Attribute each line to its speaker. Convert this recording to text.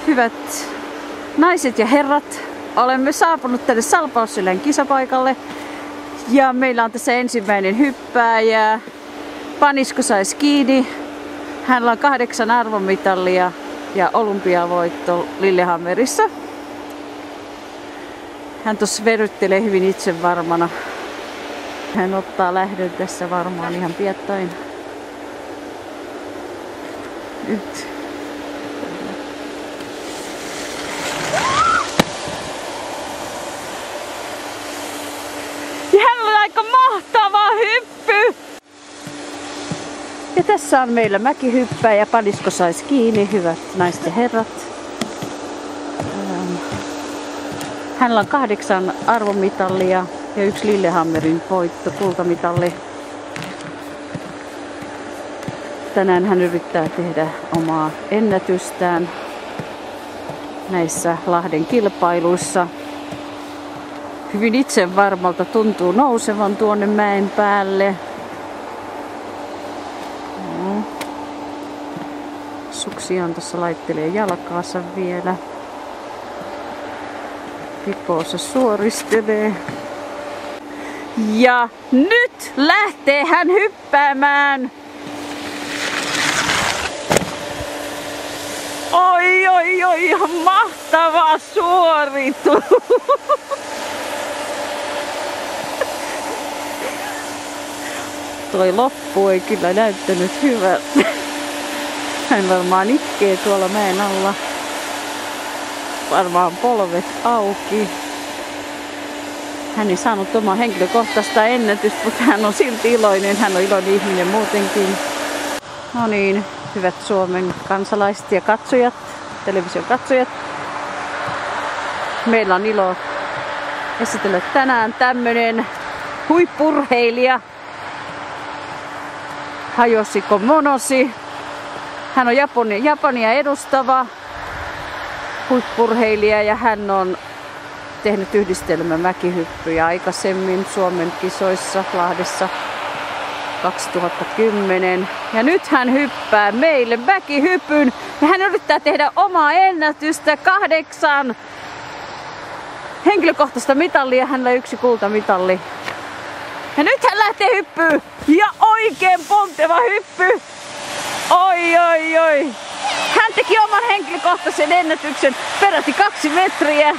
Speaker 1: Hyvät naiset ja herrat, olemme saapunut tänne Salpausselän kisapaikalle ja meillä on tässä ensimmäinen hyppääjä. Panisko saisi kiinni. Hänellä on 8 arvomitalia ja olympiavoitto Lillehammerissa. Hän tuossa veryttelee hyvin itsevarmana. Hän ottaa lähdön tässä varmaan ihan piettain. Nyt. Ja hänellä on aika mahtava hyppy! Ja tässä on meillä mäkihyppääjä. Panisko saisi kiinni, hyvät naiset ja herrat. Hänellä on 8 arvomitalia ja 1 Lillehammerin voitto, kultamitalli. Tänään hän yrittää tehdä omaa ennätystään näissä Lahden kilpailuissa. Hyvin itsevarmalta tuntuu nousevan tuonne mäen päälle. Suksiaan tuossa laittelee jalkaansa vielä. Pipoonsa suoristelee. Ja nyt lähtee hän hyppäämään. Oi, oi, oi, ihan mahtava suoritus. Toi loppu ei kyllä näyttänyt hyvältä. Hän varmaan itkee tuolla mäen alla. Varmaan polvet auki. Hän ei saanut omaa henkilökohtaista ennätystä, mutta hän on silti iloinen. Hän on iloinen ihminen muutenkin. No niin, hyvät Suomen kansalaiset ja katsojat, television katsojat. Meillä on ilo esitellä tänään tämmönen huippurheilija. Hayoshiko Monosi. Hän on Japania edustava huippurheilija ja hän on tehnyt yhdistelmämäkihyppyjä aikaisemmin Suomen kisoissa Lahdessa 2010. Ja nyt hän hyppää meille mäkihypyn ja hän yrittää tehdä omaa ennätystä 8 henkilökohtaista mitalia. Hänellä on 1 kultamitalli. Ja nyt hän lähtee hyppyyn ja oikein ponteva hyppy. Oi, oi, oi. Hän teki oman henkilökohtaisen ennätyksen peräti 2 metriä.